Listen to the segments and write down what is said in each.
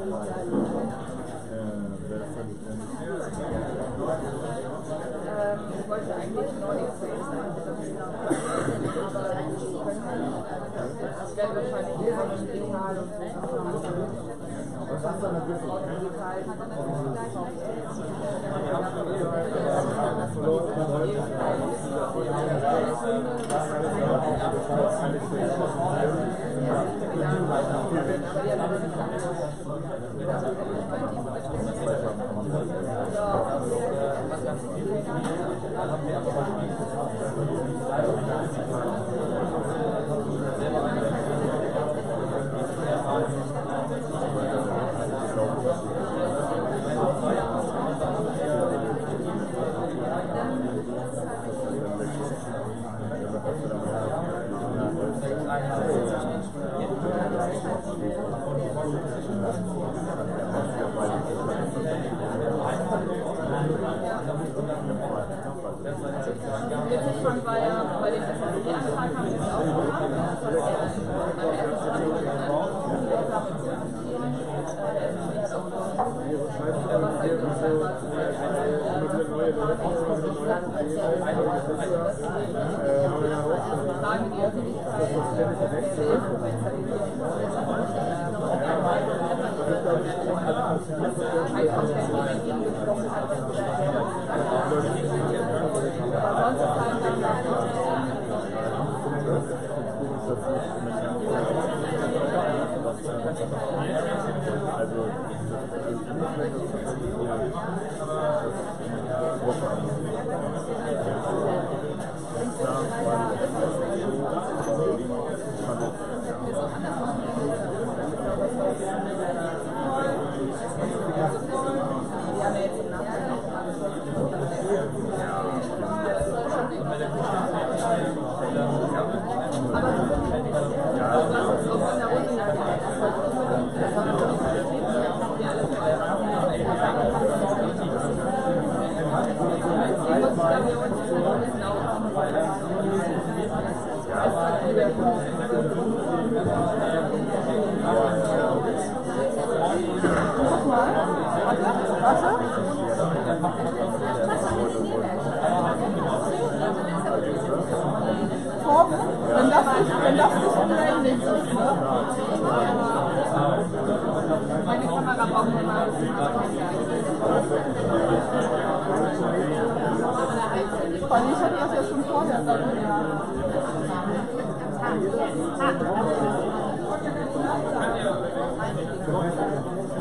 Ich wollte eigentlich Coworkingspace sein, aber das wäre wahrscheinlich eher digital und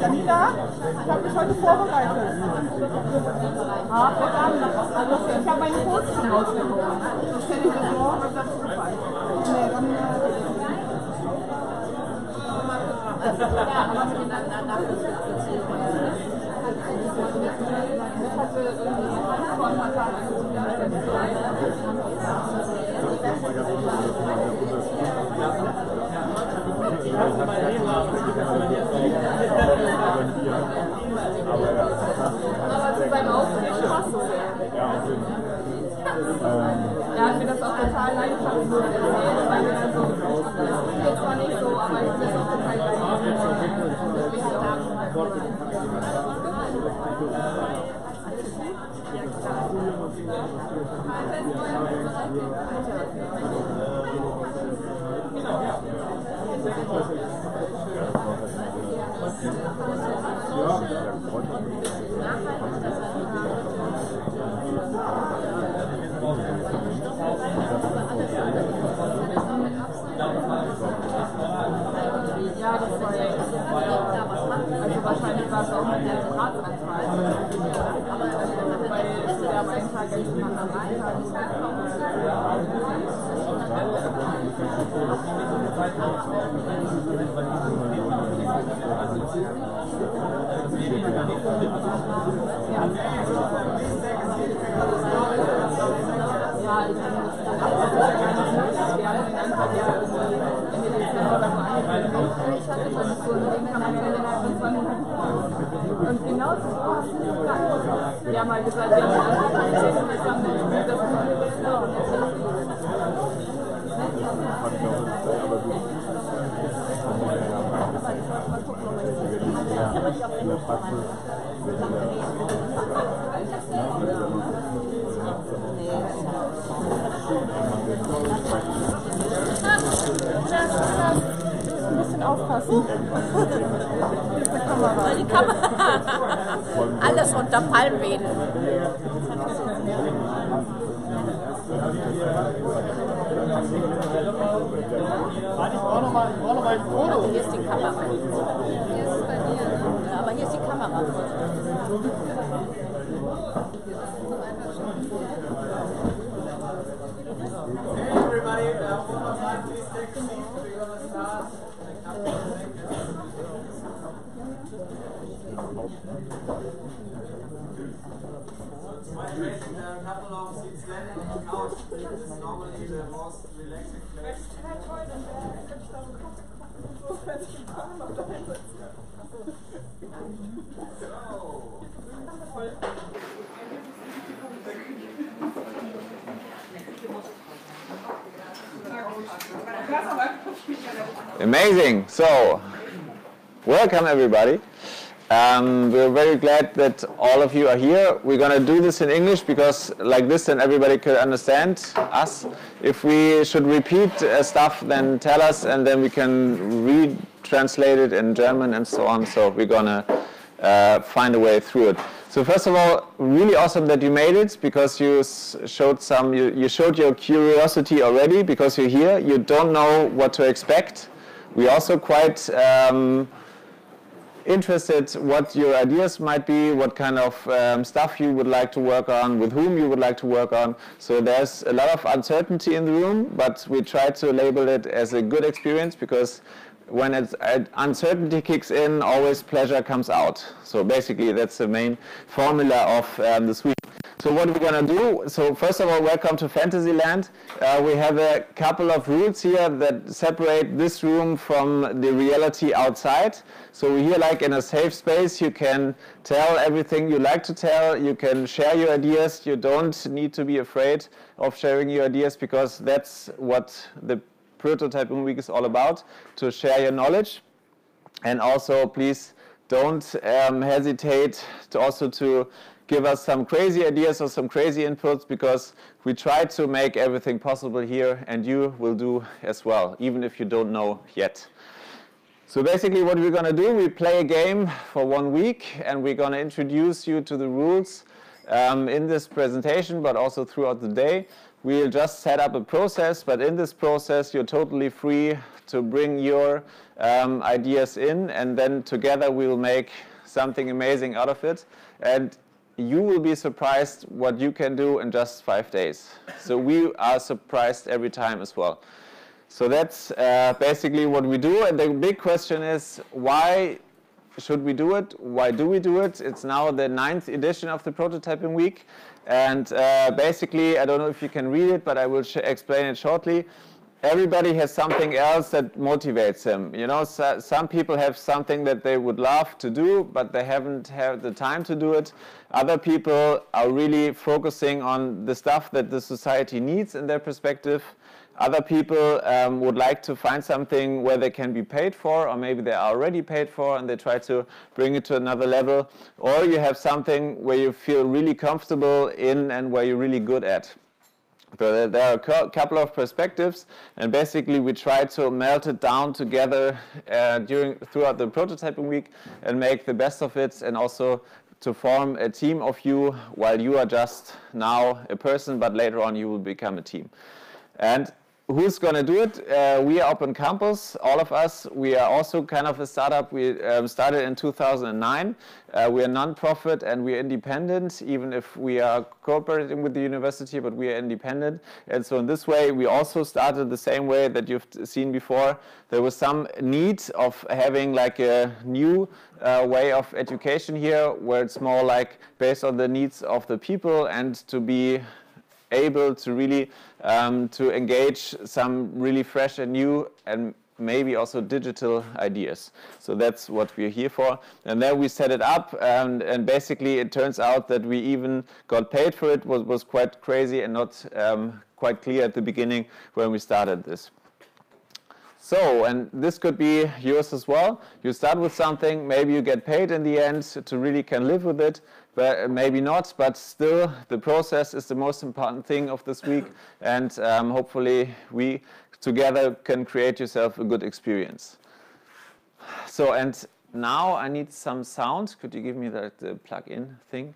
Janina, ich habe mich heute vorbereitet. Ah, verdammt. Also, ich habe meine Post schon rausgeholt. Das kenne ich das morgen und das zugefallen. Nee, dann... beim Auftreten passt es ja, ich finde das auch total leidenschaftlich zu erzählen, weil wir dann so, das klingt jetzt zwar nicht so, aber ich finde das auch total leidenschaftlich. Ja, das war ja. Also wahrscheinlich war es auch mit der Ratsanfall. Weil es ja am einen Tag echt nach einem Tag und genau so war es. Wir haben halt gesagt, wir haben das Ein bisschen aufpassen. Die Kamera. Alles unter Palmwedel. Ich brauche noch mal ein Foto. Hier ist die Kamera. Hier ist es bei dir. Ja, aber hier ist die Kamera. Everybody, one more time, please take a seat. We're going to start. A couple of seats standing on the couch. This is normally the most relaxing place. Amazing. So, welcome everybody. We're very glad that all of you are here. We're going to do this in English because like this then everybody could understand us. If we should repeat stuff, then tell us and then we can retranslate it in German and so on. So we're going to find a way through it. So first of all, really awesome that you made it because you showed you showed your curiosity already because you're here. You don't know what to expect. We're also quite interested what your ideas might be, what kind of stuff you would like to work on, with whom you would like to work on. So there's a lot of uncertainty in the room, but we try to label it as a good experience because when uncertainty kicks in, always pleasure comes out. So basically that's the main formula of this week. So what we're going to do, so first of all, welcome to Fantasyland. We have a couple of rules here that separate this room from the reality outside. So we're here like in a safe space. You can tell everything you like to tell. You can share your ideas. You don't need to be afraid of sharing your ideas because that's what the Prototyping Week is all about, to share your knowledge. And also, please don't hesitate to give us some crazy ideas or some crazy inputs because we try to make everything possible here and you will do as well, even if you don't know yet. So basically what we're going to do, we play a game for 1 week and we're going to introduce you to the rules in this presentation but also throughout the day. We'll just set up a process, but in this process you're totally free to bring your ideas in and then together we'll make something amazing out of it. And you will be surprised what you can do in just 5 days. So we are surprised every time as well. So that's basically what we do. And the big question is, why should we do it? Why do we do it? It's now the 9th edition of the Prototyping Week. And basically, I don't know if you can read it, but I will explain it shortly. Everybody has something else that motivates them. You know, some people have something that they would love to do, but they haven't had the time to do it. Other people are really focusing on the stuff that the society needs in their perspective. Other people would like to find something where they can be paid for, or maybe they are already paid for and they try to bring it to another level. Or you have something where you feel really comfortable in and where you're really good at. So there are a couple of perspectives, and basically we try to melt it down together throughout the Prototyping Week and make the best of it, and also to form a team of you while you are just now a person, but later on you will become a team. And who's going to do it? We are Open Campus, all of us. We are also kind of a startup. We started in 2009. We are non-profit and we are independent, even if we are cooperating with the university, but we are independent. And so in this way, we also started the same way that you've seen before. There was some need of having like a new way of education here, where it's more like based on the needs of the people and to be able to really to engage some really fresh and new and maybe also digital ideas. So that's what we're here for. And then we set it up, and basically it turns out that we even got paid for it. Was quite crazy and not quite clear at the beginning when we started this. So, and this could be yours as well. You start with something, maybe you get paid in the end to really can live with it, but maybe not, but still the process is the most important thing of this week, and hopefully we together can create yourself a good experience. So, and now I need some sound. Could you give me the plug-in thing?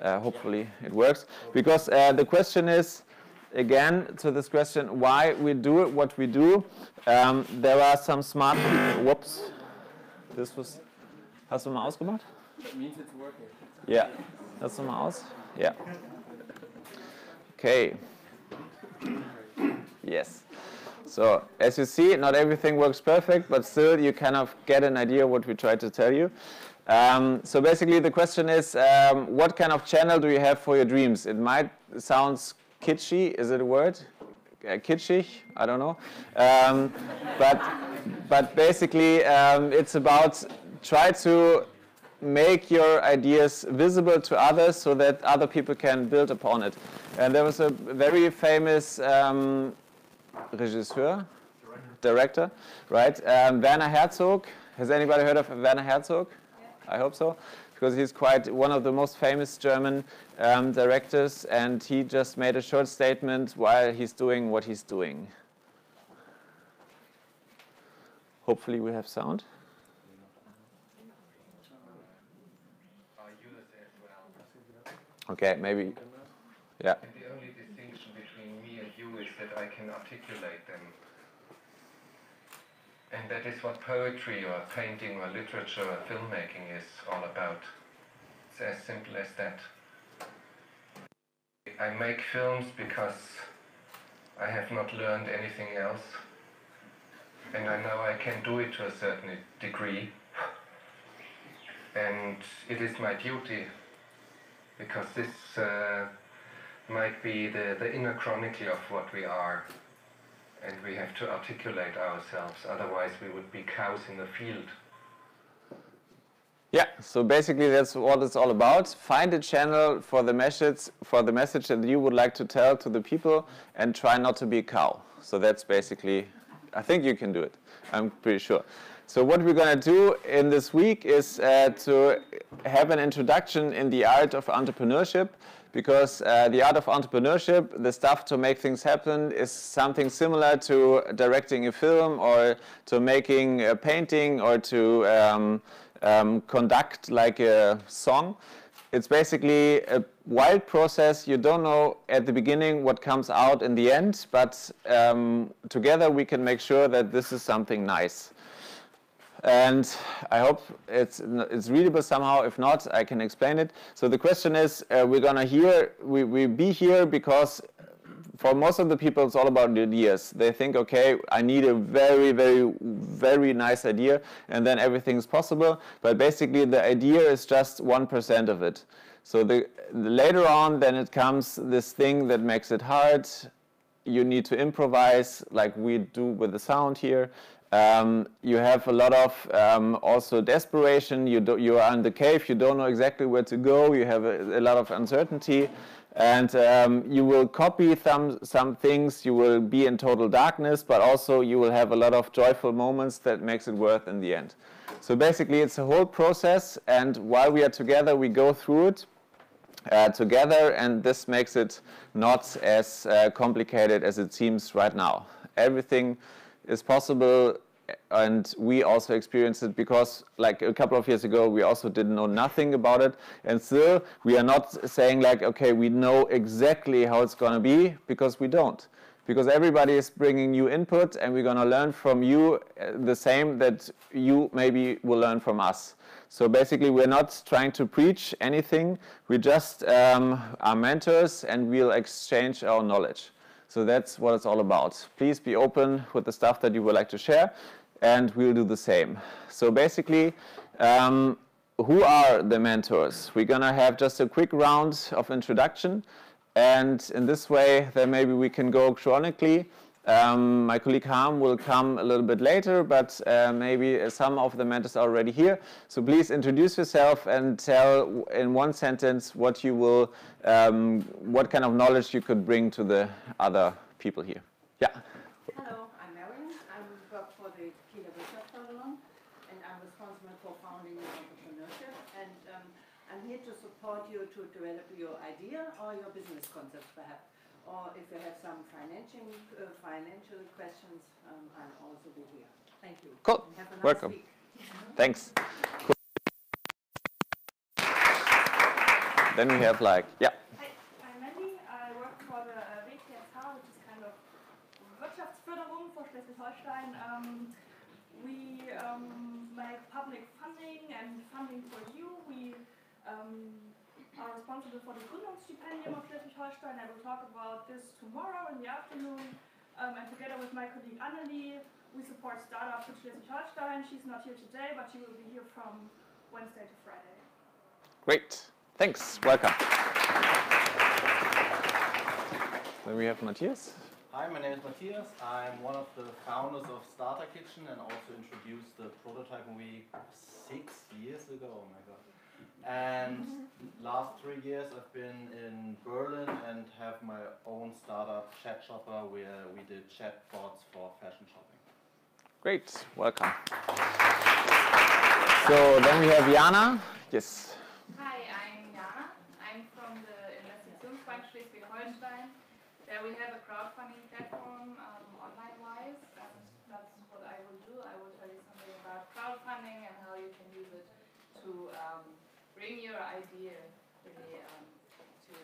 Hopefully it works. Because the question is, again, to this question, why we do it, what we do. There are some smart people. Whoops. This was. Hast du mal ausgemacht? That means it's working. Yeah. Hast du mal aus? Yeah. Okay. Yes. So, as you see, not everything works perfect, but still you kind of get an idea what we try to tell you. So basically the question is, what kind of channel do you have for your dreams? It might sound kitschy, is it a word? Kitschig, I don't know. But basically it's about try to make your ideas visible to others so that other people can build upon it. And there was a very famous director, right? Werner Herzog. Has anybody heard of Werner Herzog? Yeah. I hope so, because he's quite one of the most famous German directors, and he just made a short statement while he's doing what he's doing. Hopefully we have sound. Okay, maybe. Yeah. And the only distinction between me and you is that I can articulate them. And that is what poetry or painting or literature or filmmaking is all about. It's as simple as that. I make films because I have not learned anything else. And I know I can do it to a certain degree. And it is my duty, because this might be the inner chronicle of what we are. And we have to articulate ourselves, otherwise we would be cows in the field. Yeah, so basically that's what it's all about. Find a channel for the message that you would like to tell to the people, and try not to be a cow. So that's basically, I think you can do it, I'm pretty sure. So what we're going to do in this week is to have an introduction in the art of entrepreneurship, because the art of entrepreneurship, the stuff to make things happen, is something similar to directing a film or to making a painting or to conduct like a song. It's basically a wild process. You don't know at the beginning what comes out in the end, but together we can make sure that this is something nice. And I hope it's readable somehow. If not, I can explain it. So the question is, we're gonna we be here because for most of the people it's all about the ideas. They think, okay, I need a very, very, very nice idea, and then everything's possible. But basically, the idea is just 1% of it. So later on, then it comes this thing that makes it hard. You need to improvise, like we do with the sound here. You have a lot of also desperation. You are in the cave. You don't know exactly where to go. You have a lot of uncertainty, and you will copy some things. You will be in total darkness, but also you will have a lot of joyful moments that makes it worth in the end. So basically, it's a whole process, and while we are together, we go through it together, and this makes it not as complicated as it seems right now. Everything is possible, and we also experienced it because like a couple of years ago we also didn't know nothing about it, and still we are not saying like, okay, we know exactly how it's going to be, because we don't. Because everybody is bringing new input, and we're going to learn from you the same that you maybe will learn from us. So basically we're not trying to preach anything, we just are mentors, and we'll exchange our knowledge. So that's what it's all about. Please be open with the stuff that you would like to share, and we'll do the same. So basically, who are the mentors? We're going to have just a quick round of introduction, and in this way, then maybe we can go chronically. My colleague Harm will come a little bit later, but maybe some of the mentors are already here. So please introduce yourself and tell in one sentence what you will, what kind of knowledge you could bring to the other people here. Yeah. Hello, I'm Marion. I'm work founding entrepreneurship, and I'm here to support you to develop your idea or your business concept, perhaps. Or if you have some financial questions, I'll also be here. Thank you. Cool. Have a nice Welcome. week. Thanks. Cool. Then we have like, yeah. Hi, I'm Mandy. I work for the WTSH, which is kind of Wirtschaftsförderung for Schleswig-Holstein. We make public funding and funding for you. We are responsible for the Gründungsstipendium of Schleswig-Holstein. I will talk about this tomorrow in the afternoon. And together with my colleague Annelie, we support startups in Schleswig-Holstein. She's not here today, but she will be here from Wednesday to Friday. Great. Thanks. Welcome. Then we have Matthias. Hi, my name is Matthias. I'm one of the founders of Starterkitchen and also introduced the prototype week 6 years ago. Oh my god. And last 3 years I've been in Berlin and have my own startup, Chat Shopper, where we did chatbots for fashion shopping. Great, welcome. So then we have Jana. Yes. Hi, I'm Jana. I'm from the Investitionsbank Schleswig-Holstein. There we have a crowdfunding platform online-wise, and that's what I will do. I will tell you something about crowdfunding and how you can use it to bring your idea really to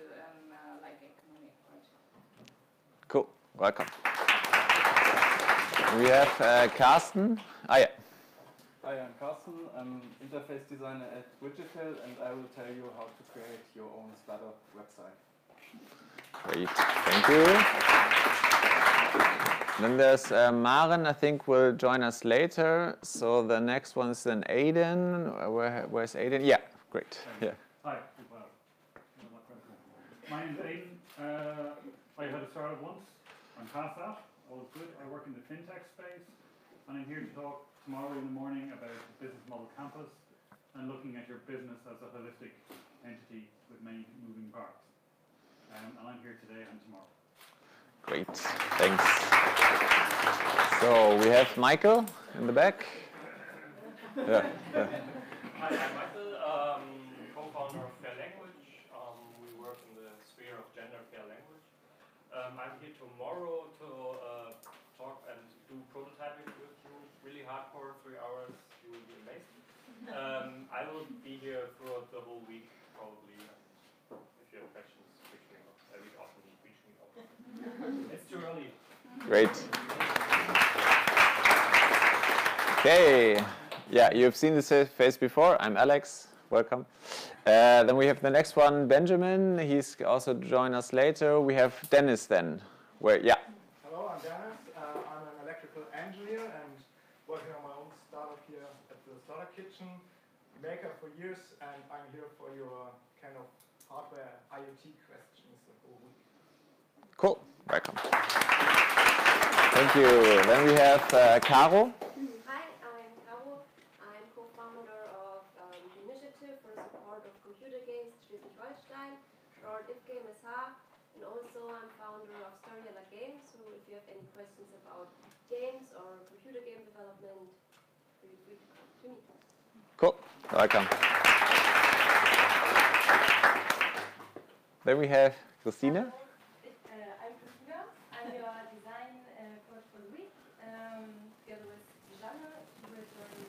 like economic project. Cool, welcome. We have Carsten. Ah, yeah. Hi, I'm Carsten. I'm interface designer at Wigitel, and I will tell you how to create your own startup website. Great, thank you. Then there's Maren, I think, will join us later. So the next one is then Aiden. Where's Aiden? Yeah, great. Yeah. Hi, my name is Aiden. I had a startup once. I'm past that. All is good. I work in the fintech space, and I'm here to talk tomorrow in the morning about the business model campus and looking at your business as a holistic entity with many moving parts. And I'm here today and tomorrow. Great, thanks. So we have Michael in the back. Yeah. Hi, I'm Michael, co-founder of Fair Language. We work in the sphere of gender fair language. I'm here tomorrow to talk and do prototyping with you. Really hardcore, 3 hours. You will be amazed. I will be here throughout the whole week, probably. If you have questions, reach me out. Every often reach me out. It's too early. Great. Okay. Yeah, you've seen this face before. I'm Alex. Welcome. Then we have the next one, Benjamin. He's also join us later. We have Dennis then. Yeah. Hello, I'm Dennis. I'm an electrical engineer and working on my own startup here at the Starterkitchen. Maker for years, and I'm here for your kind of hardware IoT questions the whole week. Cool. Welcome. Thank you. Then we have Caro. Hi, I'm Caro. I'm co-founder of the Initiative for Support of Computer Games Schleswig-Holstein, short IFGameSH, and also I'm founder of Storyteller Games. So if you have any questions about games or computer game development, feel free to come to me. Cool. Welcome. Then we have Christina. I'm Christina. I'm your design coach for the week. Together with Susanne, she will join me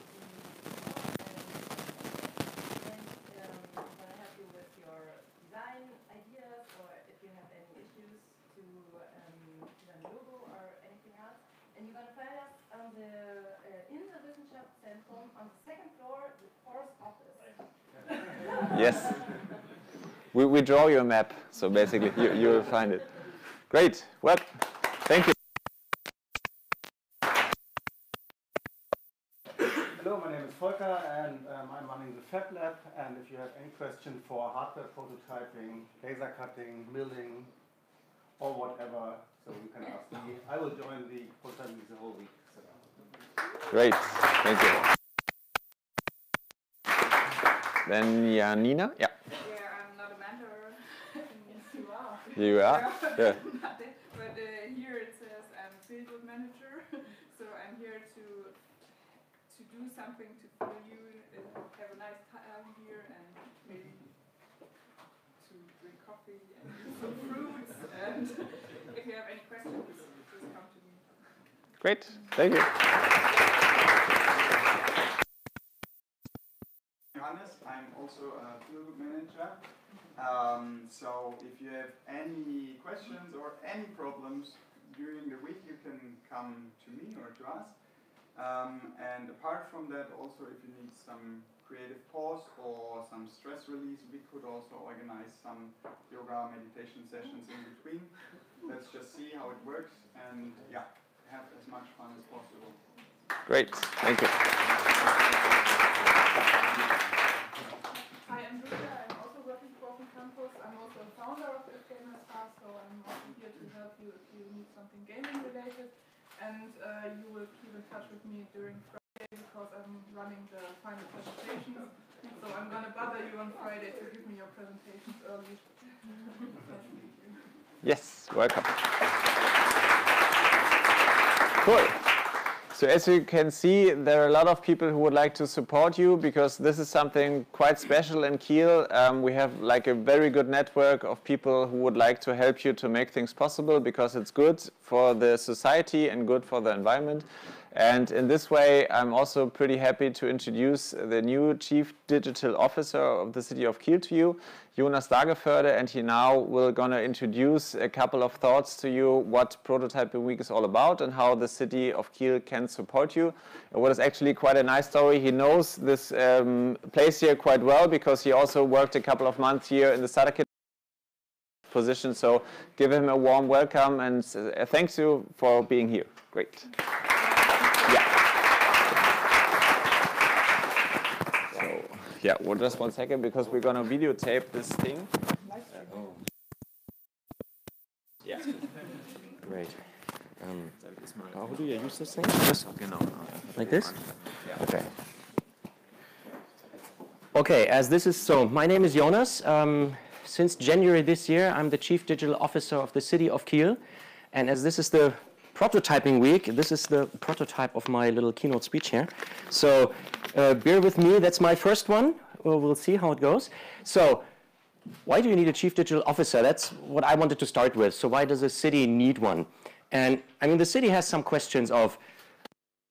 and gonna help you with your design ideas, or if you have any issues to design a logo or anything else. And you're gonna find us on the in the Wissenschaftszentrum on the 2nd floor, the 4th office. Yes. We draw you a map, so basically you will find it. Great. Well, thank you. Hello, my name is Volker, and I'm running the Fab Lab. And if you have any question for hardware prototyping, laser cutting, milling, or whatever, so you can ask me. I will join the prototyping the whole week. So. Great. Thank you. Then Janina. Yeah. Yeah, I'm not a mentor. Yes, you are. You are? Yeah. But here it says I'm field manager, so I'm here to do something to feel you have a nice time here, and maybe to drink coffee and eat some fruits. And if you have any questions, just come to me. Great, thank you. Johannes, I'm also a field manager. So if you have any questions or any problems during the week, you can come to me or to us. And apart from that, also if you need some creative pause or some stress release, we could also organize some yoga meditation sessions in between. Let's just see how it works and yeah, have as much fun as possible. Great, thank you. Hi, I'm Julia. I'm also working for Open Campus. I'm also a founder of ifgame.sh, so I'm also here to help you if you need something gaming related. And you will keep in touch with me during Friday because I'm running the final presentations. So I'm going to bother you on Friday to give me your presentations early. Yes, welcome. Cool. So as you can see, there are a lot of people who would like to support you because this is something quite special in Kiel. We have like a very good network of people who would like to help you to make things possible because it's good for the society and good for the environment. And in this way, I'm also pretty happy to introduce the new Chief Digital Officer of the City of Kiel to you, Jonas Dageförde, and he now will gonna introduce a couple of thoughts to you what Prototyping Week is all about and how the City of Kiel can support you. What is actually quite a nice story. He knows this place here quite well because he also worked a couple of months here in the Starterkitchen position. So give him a warm welcome and thanks you for being here. Great. Yeah, well, just 1 second because we're going to videotape this thing. Yeah. Great. How do you use this thing? Just like this? Okay. Okay, as this is so, my name is Jonas. Since January this year, I'm the Chief Digital Officer of the City of Kiel. And as this is the Prototyping Week, this is the prototype of my little keynote speech here. So bear with me, that's my first one. We'll see how it goes. So why do you need a Chief Digital Officer? That's what I wanted to start with. So why does a city need one? And I mean, the city has some questions of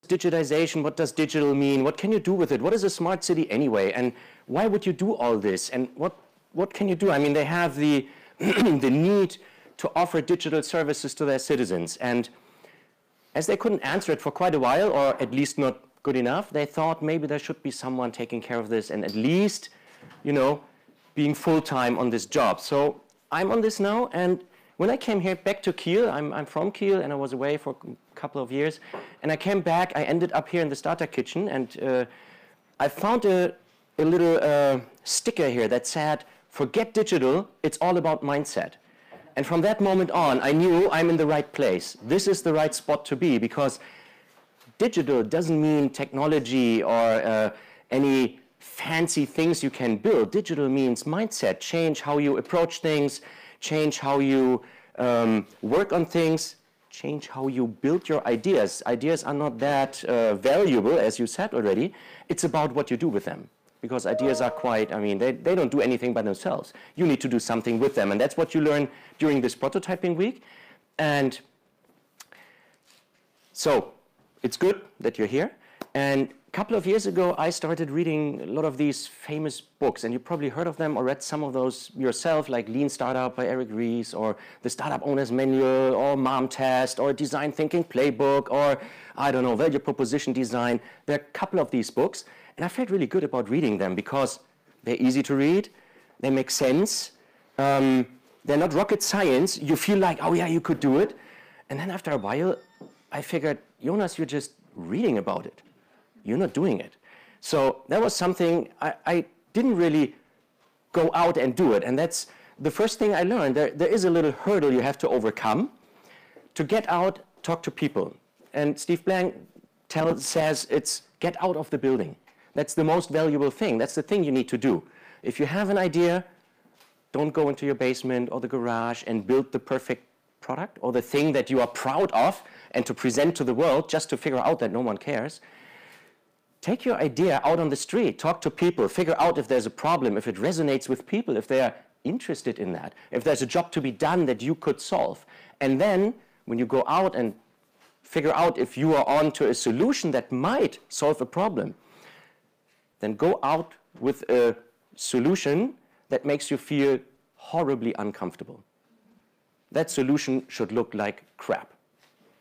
digitization, what does digital mean? What can you do with it? What is a smart city anyway? And why would you do all this? And what can you do? I mean, they have the, the need to offer digital services to their citizens. And as they couldn't answer it for quite a while, or at least not good enough, they thought maybe there should be someone taking care of this and at least, you know, being full-time on this job. So I'm on this now, and when I came here back to Kiel, I'm from Kiel, and I was away for a couple of years, and I came back, I ended up here in the Starterkitchen, and I found a little sticker here that said, "Forget digital, it's all about mindset." And from that moment on, I knew I'm in the right place. This is the right spot to be because digital doesn't mean technology or any fancy things you can build. Digital means mindset, change how you approach things, change how you work on things, change how you build your ideas. Ideas are not that valuable, as you said already. It's about what you do with them. Because ideas are quite, I mean, they don't do anything by themselves. You need to do something with them. And that's what you learn during this prototyping week. And so it's good that you're here. And a couple of years ago, I started reading a lot of these famous books. And you probably heard of them or read some of those yourself, like Lean Startup by Eric Ries, or The Startup Owner's Manual, or Mom Test, or Design Thinking Playbook, or, I don't know, Value Proposition Design. There are a couple of these books. And I felt really good about reading them because they're easy to read, they make sense, they're not rocket science. You feel like, oh yeah, you could do it. And then after a while, I figured, Jonas, you're just reading about it. You're not doing it. So that was something I didn't really go out and do it. And that's the first thing I learned. There is a little hurdle you have to overcome to get out, talk to people. And Steve Blank says it's get out of the building. That's the most valuable thing. That's the thing you need to do. If you have an idea, don't go into your basement or the garage and build the perfect product or the thing that you are proud of and to present to the world just to figure out that no one cares. take your idea out on the street, talk to people, figure out if there's a problem, if it resonates with people, if they are interested in that, if there's a job to be done that you could solve. And then when you go out and figure out if you are on to a solution that might solve a problem, then go out with a solution that makes you feel horribly uncomfortable. That solution should look like crap.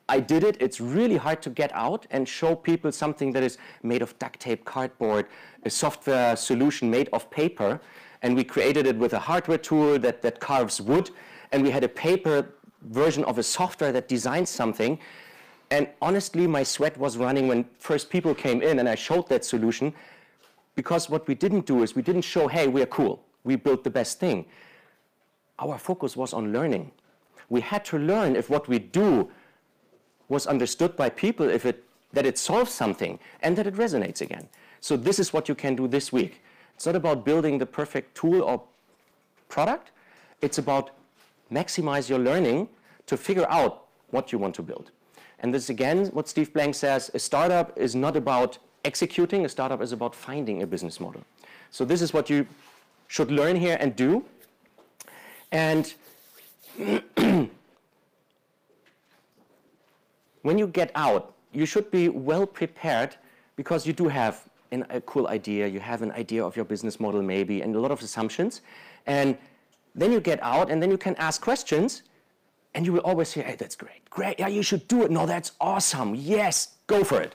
I did it. It's really hard to get out and show people something that is made of duct tape, cardboard, a software solution made of paper. And we created it with a hardware tool that carves wood. And we had a paper version of a software that designs something. And honestly, my sweat was running when first people came in and I showed that solution. Because what we didn't do is we didn't show, hey, we're cool. We built the best thing. Our focus was on learning. We had to learn if what we do was understood by people, that it solves something and that it resonates again. So this is what you can do this week. It's not about building the perfect tool or product. It's about maximize your learning to figure out what you want to build. And this again, what Steve Blank says, a startup is not about executing, a startup is about finding a business model. So this is what you should learn here and do. And when you get out, you should be well prepared because you do have a cool idea, you have an idea of your business model maybe, and a lot of assumptions. And then you get out and then you can ask questions and you will always hear, hey, that's great, great, yeah, you should do it. No, that's awesome, yes, go for it.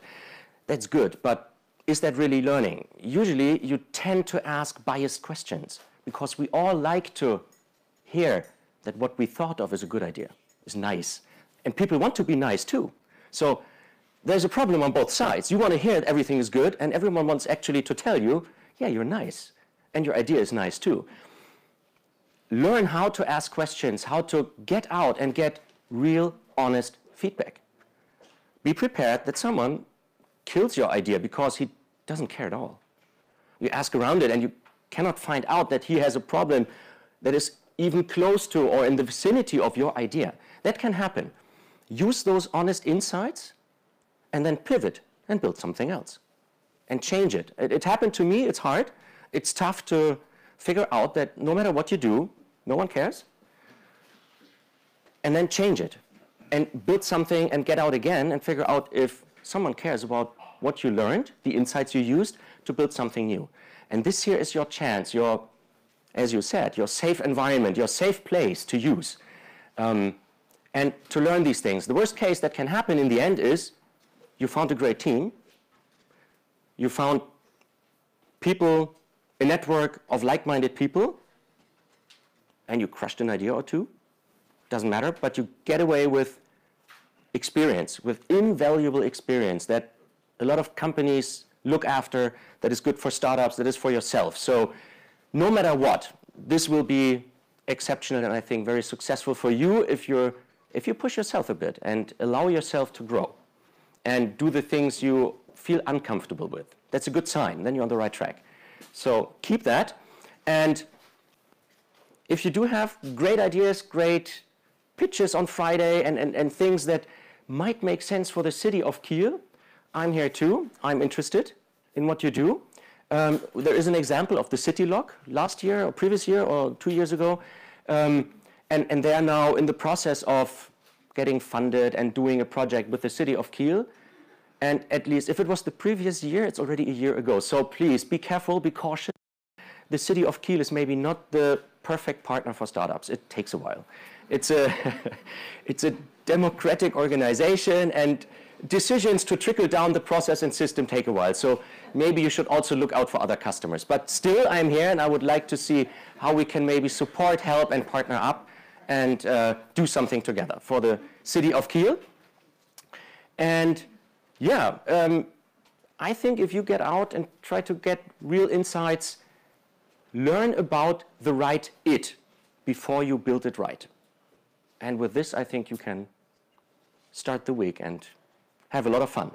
That's good, but is that really learning? Usually you tend to ask biased questions because we all like to hear that what we thought of as a good idea is nice. And people want to be nice too. So there's a problem on both sides. You want to hear that everything is good, and everyone wants actually to tell you, yeah, you're nice, and your idea is nice too. Learn how to ask questions, how to get out and get real, honest feedback. Be prepared that someone kills your idea because he doesn't care at all. You ask around it, and you cannot find out that he has a problem that is even close to or in the vicinity of your idea. That can happen. Use those honest insights and then pivot and build something else and change it. It happened to me. It's hard. It's tough to figure out that no matter what you do, no one cares. And then change it and build something and get out again and figure out if someone cares about what you learned, the insights you used to build something new. And this here is your chance, your, as you said, your safe environment, your safe place to use. And to learn these things. The worst case that can happen in the end is you found a great team, you found people, a network of like-minded people, and you crushed an idea or two. Doesn't matter, but you get away with experience, with invaluable experience that a lot of companies look after, that is good for startups, that is for yourself. So no matter what, this will be exceptional and I think very successful for you if you push yourself a bit and allow yourself to grow and do the things you feel uncomfortable with. That's a good sign. Then you're on the right track. So keep that. And if you do have great ideas, great pitches on Friday and things that might make sense for the city of Kiel, I'm here too. I'm interested in what you do. There is an example of the City Lock last year or previous year or 2 years ago. And they are now in the process of getting funded and doing a project with the city of Kiel. And at least if it was the previous year, it's already a year ago. So please be careful, be cautious. The city of Kiel is maybe not the perfect partner for startups. It takes a while. It's a democratic organization and decisions to trickle down the process and system take a while. So maybe you should also look out for other customers. But still, I'm here and I would like to see how we can maybe support, help, and partner up and do something together for the city of Kiel. And yeah, I think if you get out and try to get real insights, learn about the right it before you build it right. And with this, I think you can start the week and have a lot of fun.